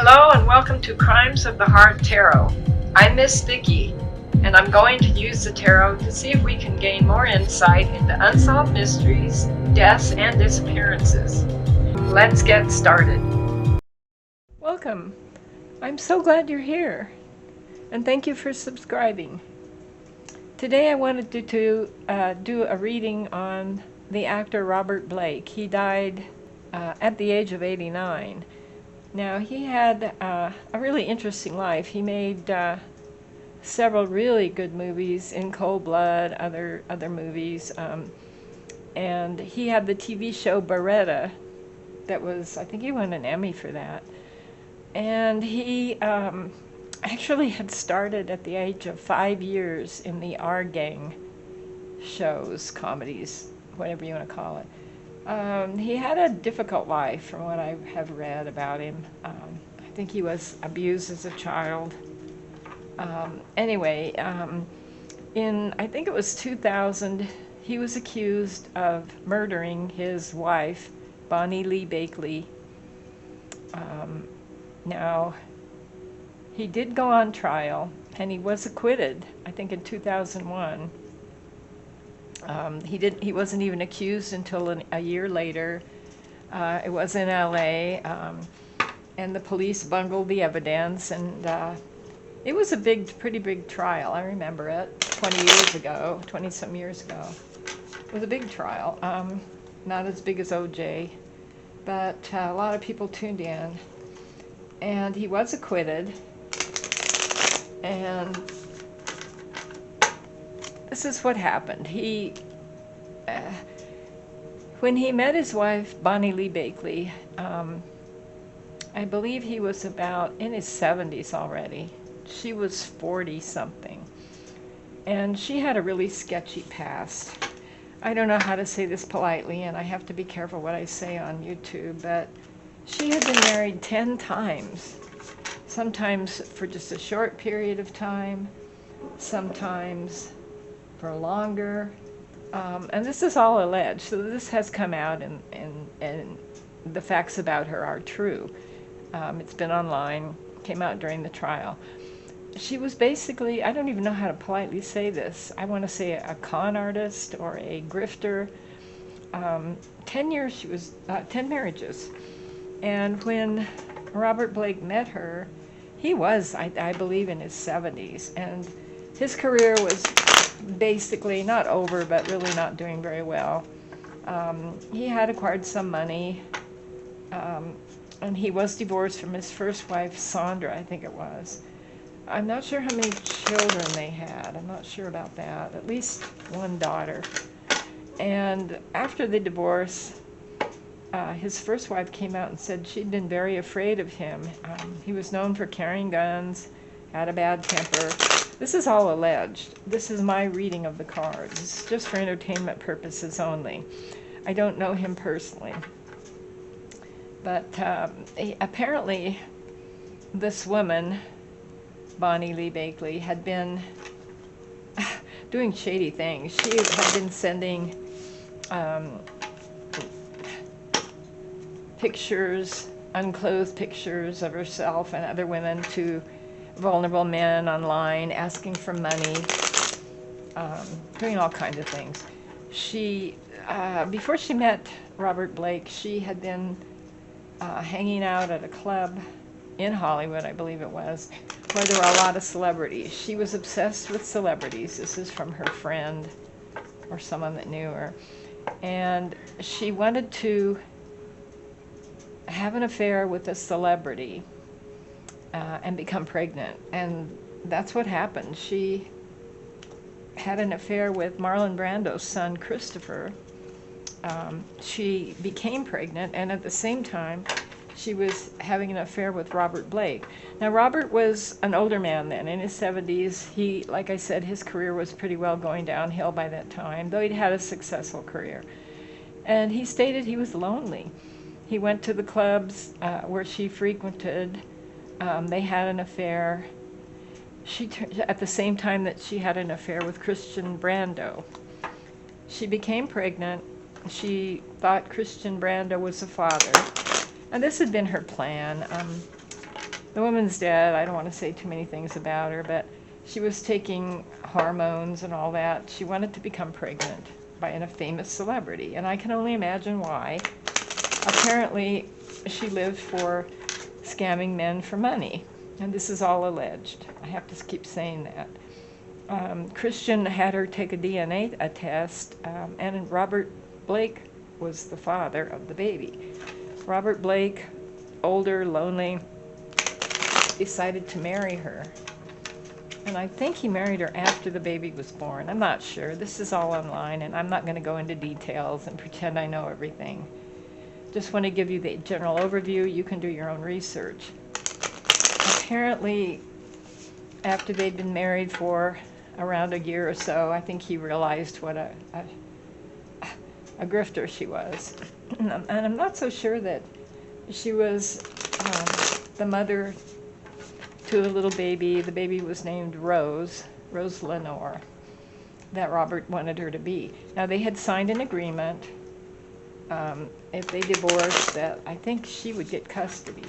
Hello and welcome to Crimes of the Heart Tarot. I'm Miss Vicki, and I'm going to use the tarot to see if we can gain more insight into unsolved mysteries, deaths, and disappearances. Let's get started. Welcome. I'm so glad you're here, and thank you for subscribing. Today I wanted to do a reading on the actor Robert Blake. He died at the age of 89. Now, he had a really interesting life. He made several really good movies, In Cold Blood, other movies, and he had the TV show BARETTA that was, I think he won an Emmy for that. And he actually had started at the age of 5 years in the R Gang shows, comedies, whatever you want to call it. He had a difficult life from what I have read about him. I think he was abused as a child. Anyway, in, I think it was 2000, he was accused of murdering his wife, Bonnie Lee Bakley. Now, he did go on trial, and he was acquitted, I think in 2001. He wasn't even accused until a year later. It was in LA, and the police bungled the evidence, and it was a pretty big trial. I remember it 20-some years ago. It was a big trial, not as big as OJ, but a lot of people tuned in, and he was acquitted. And this is what happened. When he met his wife, Bonnie Lee Bakley, I believe he was about in his 70s already. She was 40-something. And she had a really sketchy past. I don't know how to say this politely, and I have to be careful what I say on YouTube, but she had been married 10 times. Sometimes for just a short period of time, sometimes for longer, and this is all alleged, so this has come out, and the facts about her are true. It's been online, came out during the trial. She was basically, I don't even know how to politely say this, I want to say a con artist or a grifter. 10 years, she was 10 marriages, and when Robert Blake met her, he was, I believe, in his 70s, and his career was basically not over, but really not doing very well. He had acquired some money, and he was divorced from his first wife, Sandra, I think it was. I'm not sure how many children they had. I'm not sure about that. At least one daughter. And after the divorce, his first wife came out and said she'd been very afraid of him. He was known for carrying guns, had a bad temper. This is all alleged. This is my reading of the cards. It's just for entertainment purposes only. I don't know him personally. But apparently this woman, Bonnie Lee Bakley, had been doing shady things. She had been sending pictures, unclothed pictures of herself and other women to vulnerable men online, asking for money, doing all kinds of things. She, before she met Robert Blake, she had been hanging out at a club in Hollywood, I believe it was, where there were a lot of celebrities. She was obsessed with celebrities. This is from her friend or someone that knew her. And she wanted to have an affair with a celebrity and become pregnant. And that's what happened. She had an affair with Marlon Brando's son, Christopher. She became pregnant, and at the same time, she was having an affair with Robert Blake. Now, Robert was an older man then, in his 70s. He, like I said, his career was pretty well going downhill by that time, though he'd had a successful career. And he stated he was lonely. He went to the clubs where she frequented. They had an affair. At the same time that she had an affair with Christian Brando. She became pregnant. She thought Christian Brando was the father. And this had been her plan. The woman's dead. I don't want to say too many things about her, but she was taking hormones and all that. She wanted to become pregnant by a famous celebrity, and I can only imagine why. Apparently, she lived for scamming men for money, and this is all alleged. I have to keep saying that. Christian had her take a DNA test, and Robert Blake was the father of the baby. Robert Blake, older, lonely, decided to marry her. And I think he married her after the baby was born. I'm not sure. This is all online, and I'm not going to go into details and pretend I know everything. Just want to give you the general overview. You can do your own research. Apparently, after they'd been married for around a year or so, I think he realized what a grifter she was. And I'm not so sure that she was the mother to a little baby. The baby was named Rose Lenore, that Robert wanted her to be. Now, they had signed an agreement. If they divorced, that I think she would get custody.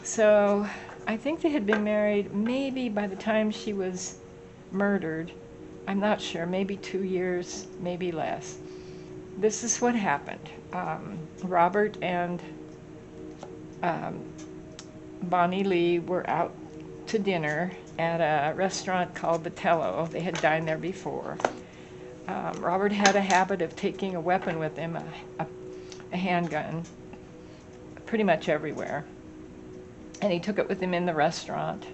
So I think they had been married maybe by the time she was murdered. I'm not sure, maybe 2 years, maybe less. This is what happened. Robert and Bonnie Lee were out to dinner at a restaurant called Vitello. They had dined there before. Robert had a habit of taking a weapon with him, a handgun, pretty much everywhere. And he took it with him in the restaurant.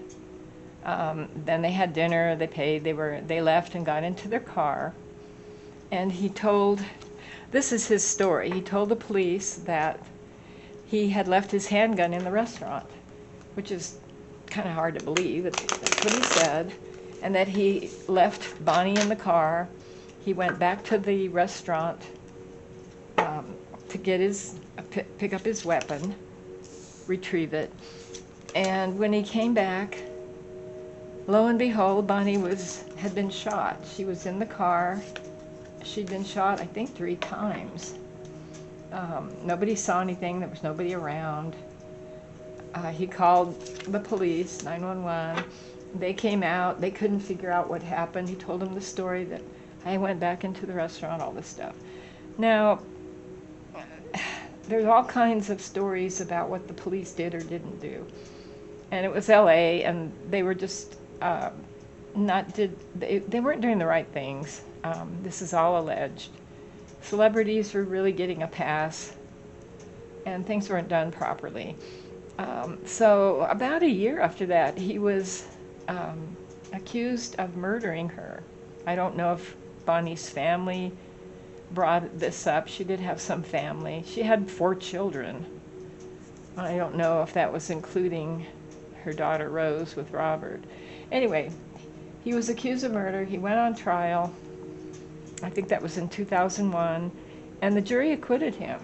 Then they had dinner, they paid, they left and got into their car. And he told, this is his story, he told the police that he had left his handgun in the restaurant, which is kind of hard to believe, but that's what he said. And that he left Bonnie in the car. He went back to the restaurant to get pick up his weapon, retrieve it. And when he came back, lo and behold, Bonnie had been shot. She was in the car. She'd been shot, I think, 3 times. Nobody saw anything. There was nobody around. He called the police, 911. They came out. They couldn't figure out what happened. He told them the story that I went back into the restaurant, all this stuff. Now, there's all kinds of stories about what the police did or didn't do. And it was LA, and they were just they weren't doing the right things. This is all alleged. Celebrities were really getting a pass, and things weren't done properly. So about a year after that, he was accused of murdering her. I don't know if Bonnie's family brought this up. She did have some family. She had 4 children. I don't know if that was including her daughter Rose with Robert. Anyway, he was accused of murder. He went on trial. I think that was in 2001, and the jury acquitted him.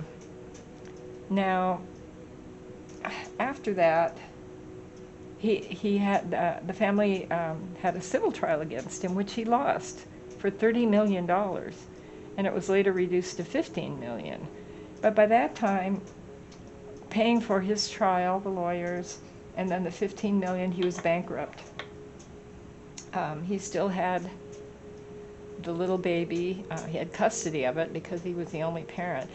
Now, after that, he had the family had a civil trial against him, which he lost for $30 million, and it was later reduced to $15 million. But by that time, paying for his trial, the lawyers, and then the $15 million, he was bankrupt. He still had the little baby. He had custody of it because he was the only parent.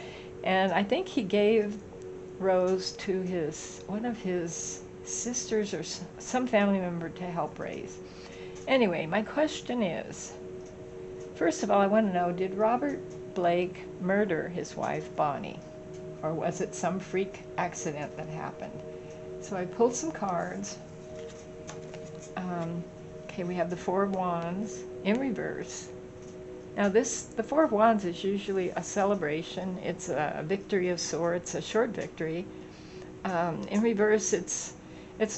And I think he gave Rose to one of his sisters or some family member to help raise. Anyway, my question is, first of all, I want to know, did Robert Blake murder his wife, Bonnie? Or was it some freak accident that happened? So I pulled some cards. Okay, we have the 4 of Wands in reverse. Now the 4 of Wands is usually a celebration. It's a victory of sorts, a short victory. In reverse, it's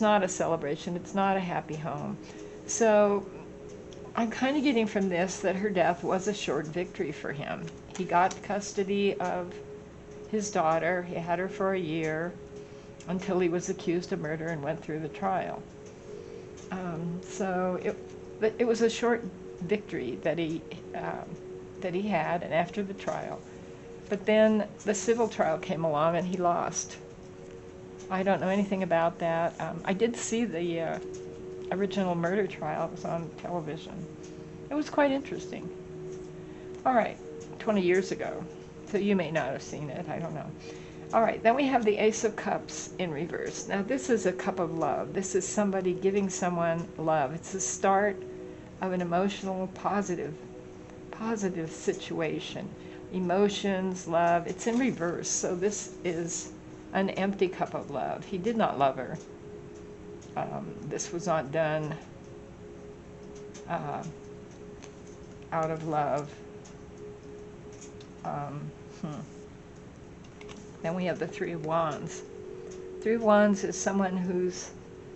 not a celebration. It's not a happy home. So I'm kind of getting from this that her death was a short victory for him. He got custody of his daughter. He had her for a year until he was accused of murder and went through the trial. So it was a short victory that he had, and after the trial. But then the civil trial came along and he lost. I don't know anything about that. I did see the original murder trial. It was on television. It was quite interesting. All right, 20 years ago. So you may not have seen it. I don't know. All right, then we have the Ace of Cups in reverse. Now this is a cup of love. This is somebody giving someone love. It's the start of an emotional, positive situation. Emotions, love, it's in reverse. So this is an empty cup of love. He did not love her. This was not done out of love. Then we have the Three of Wands. Three of Wands is someone who's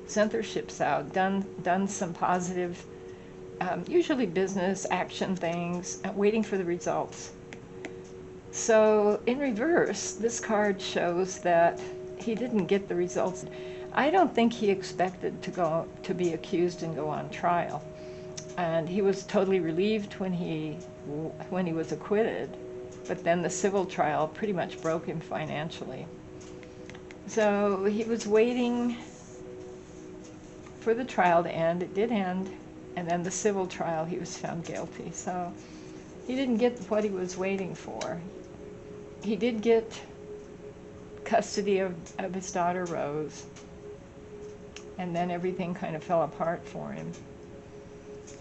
sent their ships out, done some positive, usually business, action things, waiting for the results. So in reverse, this card shows that he didn't get the results. I don't think he expected to be accused and go on trial. And he was totally relieved when he was acquitted. But then the civil trial pretty much broke him financially. So he was waiting for the trial to end. It did end. And then the civil trial, he was found guilty. So he didn't get what he was waiting for. He did get custody of his daughter, Rose. And then everything kind of fell apart for him.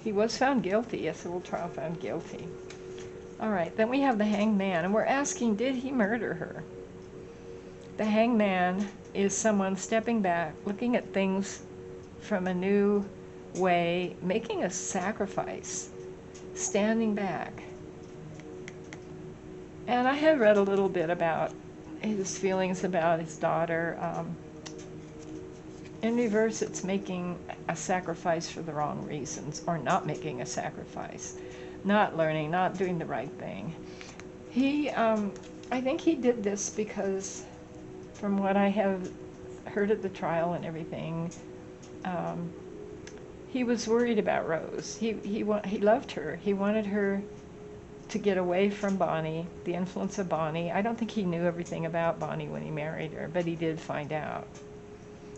He was found guilty, a civil trial found guilty. All right, then we have the Hanged Man, and we're asking, did he murder her? The Hanged Man is someone stepping back, looking at things from a new way, making a sacrifice, standing back. And I have read a little bit about his feelings about his daughter. In reverse, it's making a sacrifice for the wrong reasons, or not making a sacrifice. Not learning, not doing the right thing. I think he did this because, from what I have heard at the trial and everything, he was worried about Rose. He loved her. He wanted her to get away from Bonnie, the influence of Bonnie. I don't think he knew everything about Bonnie when he married her, but he did find out.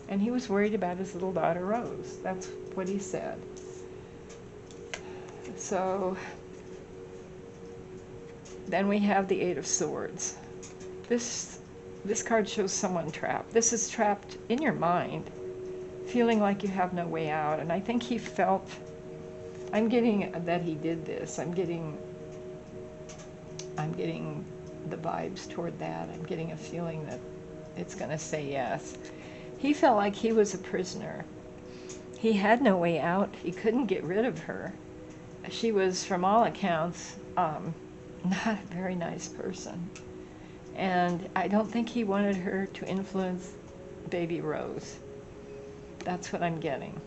And he was worried about his little daughter, Rose. That's what he said. So then we have the Eight of Swords. This card shows someone trapped. This is trapped in your mind, feeling like you have no way out. And I think he felt, I'm getting that he did this. I'm getting the vibes toward that. I'm getting a feeling that it's going to say yes. He felt like he was a prisoner. He had no way out. He couldn't get rid of her. She was, from all accounts, not a very nice person. And I don't think he wanted her to influence baby Rose. That's what I'm getting.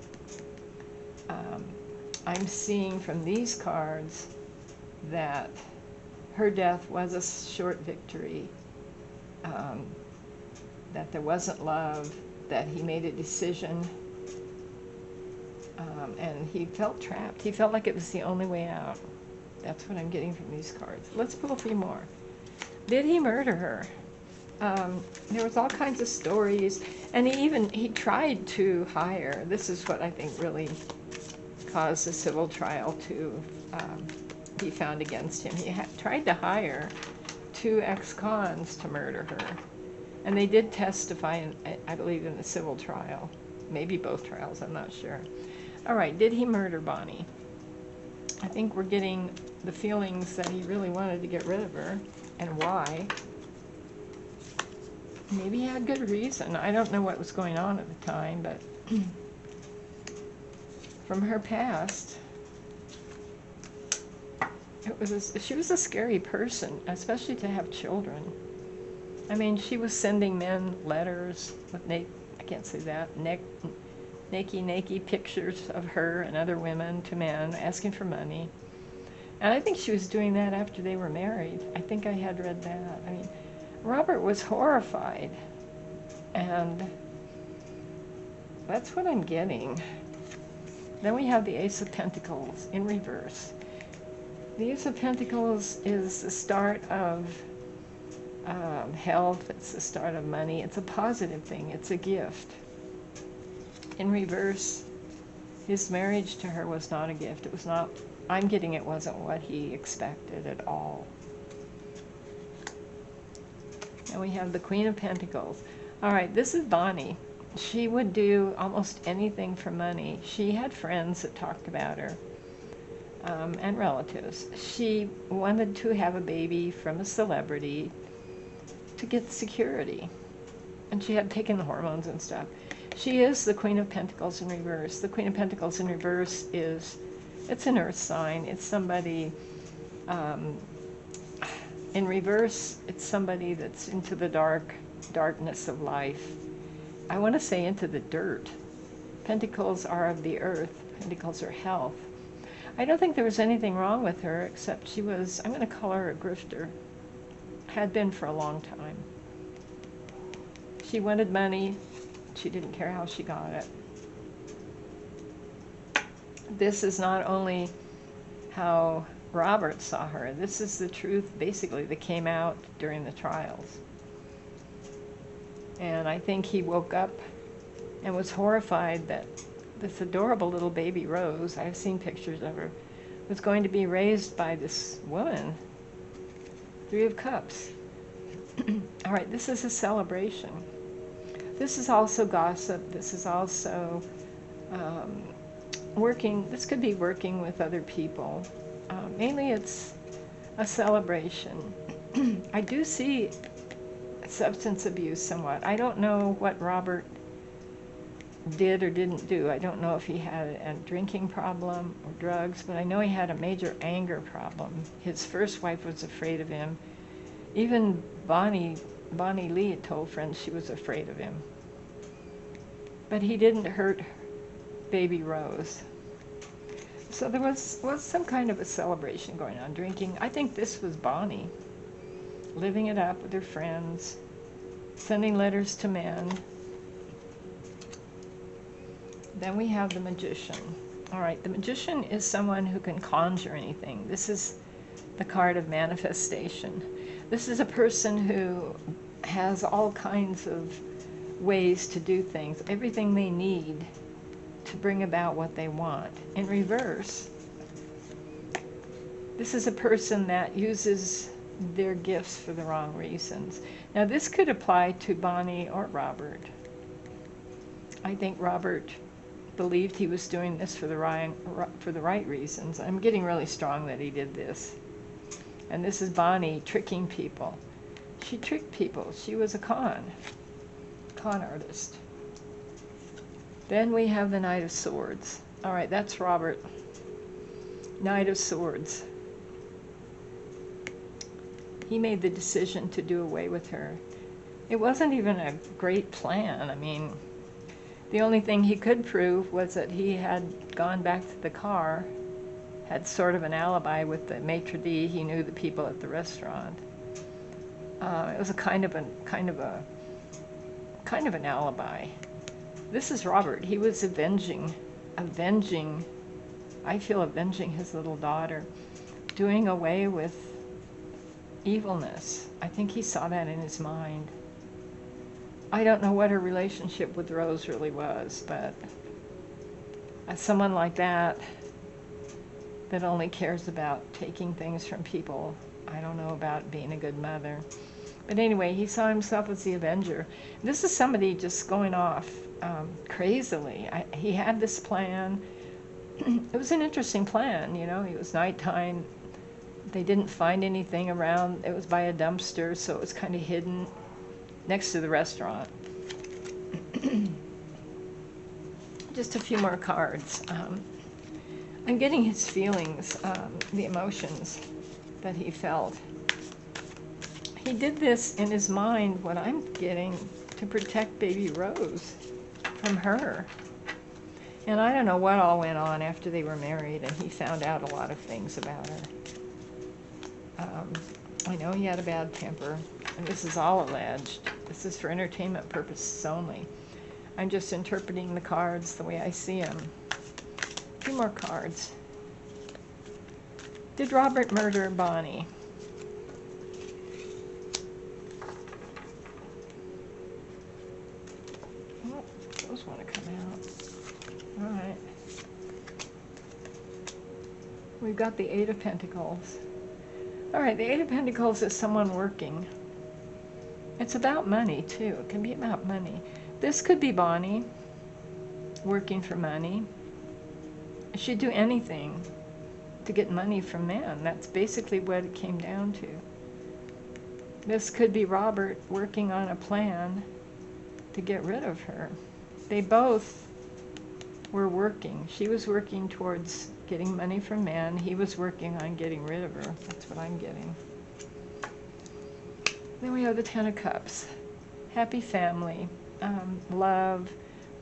I'm seeing from these cards that her death was a short victory, that there wasn't love, that he made a decision, and he felt trapped. He felt like it was the only way out. That's what I'm getting from these cards. Let's pull a few more. Did he murder her? There was all kinds of stories, and he tried to hire. This is what I think really caused the civil trial to be found against him. He tried to hire 2 ex-cons to murder her, and they did testify, I believe, in the civil trial. Maybe both trials, I'm not sure. All right, did he murder Bonnie? I think we're getting the feelings that he really wanted to get rid of her, and why. Maybe he had good reason. I don't know what was going on at the time, but from her past, she was a scary person, especially to have children. I mean, she was sending men letters with I can't say that, naked pictures of her and other women to men, asking for money. And I think she was doing that after they were married. I think I had read that. I mean, Robert was horrified, and that's what I'm getting. Then we have the Ace of Pentacles in reverse. The Ace of Pentacles is the start of health, it's the start of money. It's a positive thing. It's a gift. In reverse, his marriage to her was not a gift. It was not, I'm getting it wasn't what he expected at all. And we have the Queen of Pentacles. All right, this is Bonnie. She would do almost anything for money. She had friends that talked about her, and relatives. She wanted to have a baby from a celebrity to get security. And she had taken the hormones and stuff. She is the Queen of Pentacles in reverse. The Queen of Pentacles in reverse is, it's an earth sign. It's somebody, in reverse, it's somebody that's into the darkness of life. I want to say into the dirt. Pentacles are of the earth. Pentacles are health. I don't think there was anything wrong with her, except she was, I'm going to call her a grifter. Had been for a long time. She wanted money. She didn't care how she got it. This is not only how Robert saw her. This is the truth, basically, that came out during the trials. And I think he woke up and was horrified that this adorable little baby Rose, I've seen pictures of her, was going to be raised by this woman. Three of Cups. All right, this is a celebration. This is also gossip. This is also working. This could be working with other people. Mainly it's a celebration. I do see substance abuse somewhat. I don't know what Robert did or didn't do. I don't know if he had a drinking problem or drugs, but I know he had a major anger problem. His first wife was afraid of him. Even Bonnie Lee had told friends she was afraid of him. But he didn't hurt baby Rose. So there was some kind of a celebration going on, drinking. I think this was Bonnie, living it up with her friends, sending letters to men. Then we have the Magician. All right, the Magician is someone who can conjure anything. This is the card of manifestation. This is a person who has all kinds of ways to do things, everything they need to bring about what they want. In reverse, this is a person that uses their gifts for the wrong reasons. Now this could apply to Bonnie or Robert. I think Robert believed he was doing this for the right reasons. I'm getting really strong that he did this. And this is Bonnie tricking people. She tricked people. She was a con artist. Then we have the Knight of Swords. All right, that's Robert. Knight of Swords. He made the decision to do away with her. It wasn't even a great plan. I mean, the only thing he could prove was that he had gone back to the car, had sort of an alibi with the maitre d'. He knew the people at the restaurant. It was a kind of an alibi. This is Robert. He was avenging, I feel avenging his little daughter, doing away with evilness. I think he saw that in his mind. I don't know what her relationship with Rose really was, but as someone like that only cares about taking things from people, I don't know about being a good mother. But anyway, he saw himself as the Avenger. This is somebody just going off crazily. He had this plan. It was an interesting plan, you know. It was nighttime. They didn't find anything around. It was by a dumpster, so it was kind of hidden next to the restaurant. Just a few more cards. I'm getting his feelings, the emotions that he felt. He did this in his mind, what I'm getting, to protect baby Rose from her. And I don't know what all went on after they were married, and he found out a lot of things about her. I know he had a bad temper, and this is all alleged. This is for entertainment purposes only. I'm just interpreting the cards the way I see them. A few more cards. Did Robert murder Bonnie? We've got the Eight of Pentacles. All right, the Eight of Pentacles is someone working. It's about money, too. It can be about money. This could be Bonnie working for money. She'd do anything to get money from men. That's basically what it came down to. This could be Robert working on a plan to get rid of her. They both were working. She was working towards getting money from men. He was working on getting rid of her. That's what I'm getting. Then we have the Ten of Cups. Happy family, love.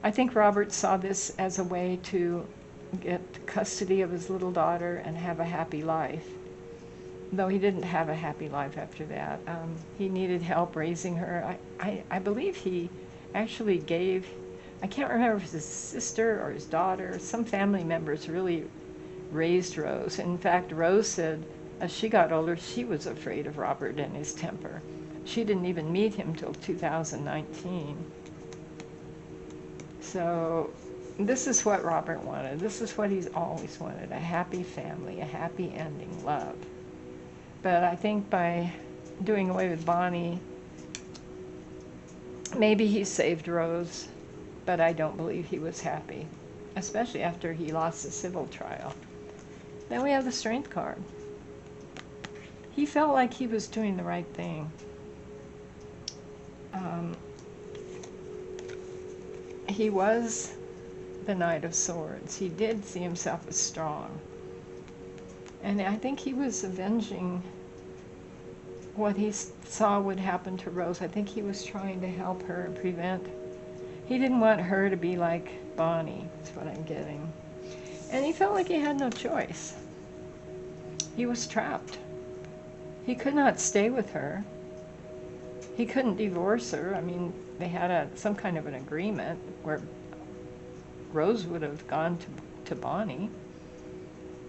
I think Robert saw this as a way to get custody of his little daughter and have a happy life. Though he didn't have a happy life after that. He needed help raising her. I believe he actually gave, I can't remember if it was his sister or his daughter, some family members really raised Rose. In fact, Rose said as she got older, she was afraid of Robert and his temper. She didn't even meet him till 2019. So this is what Robert wanted. This is what he's always wanted, a happy family, a happy ending, love. But I think by doing away with Bonnie, maybe he saved Rose, but I don't believe he was happy, especially after he lost the civil trial. Then we have the Strength card. He felt like he was doing the right thing. He was the Knight of Swords. He did see himself as strong. And I think he was avenging what he saw would happen to Rose. I think he was trying to help her and prevent. He didn't want her to be like Bonnie, that's what I'm getting. And he felt like he had no choice. He was trapped. He could not stay with her. He couldn't divorce her. I mean, they had some kind of an agreement where Rose would have gone to Bonnie.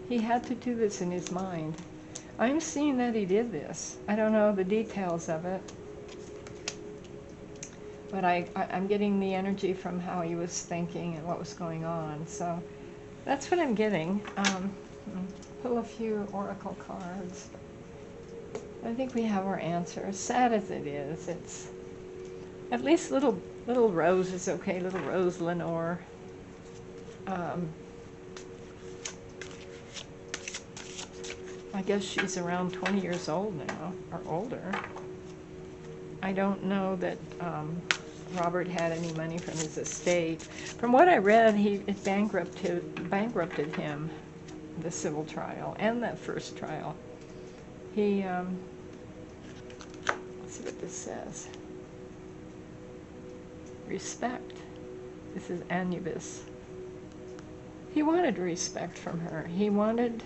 He had to do this in his mind. I'm seeing that he did this. I don't know the details of it, but I'm getting the energy from how he was thinking and what was going on. So that's what I'm getting. Pull a few oracle cards. I think we have our answer. As sad as it is, it's at least little Rose is okay. Little Rose Lenore. I guess she's around 20 years old now, or older. I don't know that Robert had any money from his estate. From what I read, it bankrupted him, the civil trial and that first trial. He, let's see what this says. Respect. This is Anubis. He wanted respect from her. He wanted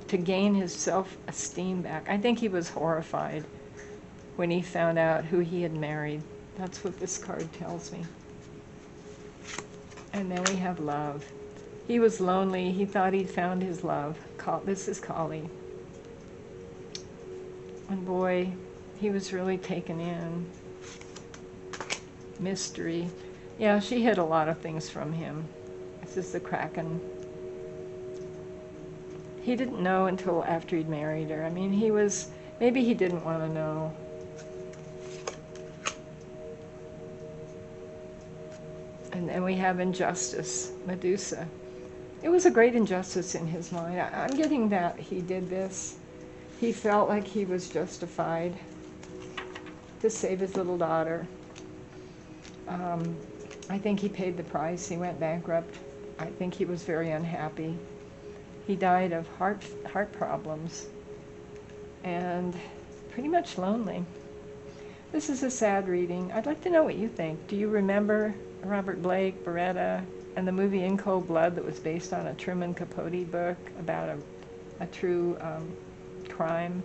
to gain his self-esteem back. I think he was horrified when he found out who he had married. That's what this card tells me. And then we have love. He was lonely. He thought he'd found his love. This is Kali. And boy, he was really taken in. Mystery. Yeah, she hid a lot of things from him. This is the Kraken. He didn't know until after he'd married her. I mean, maybe he didn't want to know. And then we have injustice, Medusa. It was a great injustice in his mind. I'm getting that he did this. He felt like he was justified to save his little daughter. I think he paid the price. He went bankrupt. I think he was very unhappy. He died of heart problems and pretty much lonely. This is a sad reading. I'd like to know what you think. Do you remember Robert Blake, BARETTA, and the movie In Cold Blood that was based on a Truman Capote book about a true crime?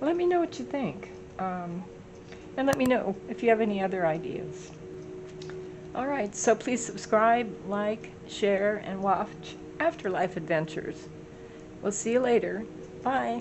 Let me know what you think. And let me know if you have any other ideas. All right, so please subscribe, like, share, and watch Afterlife Adventures. We'll see you later. Bye.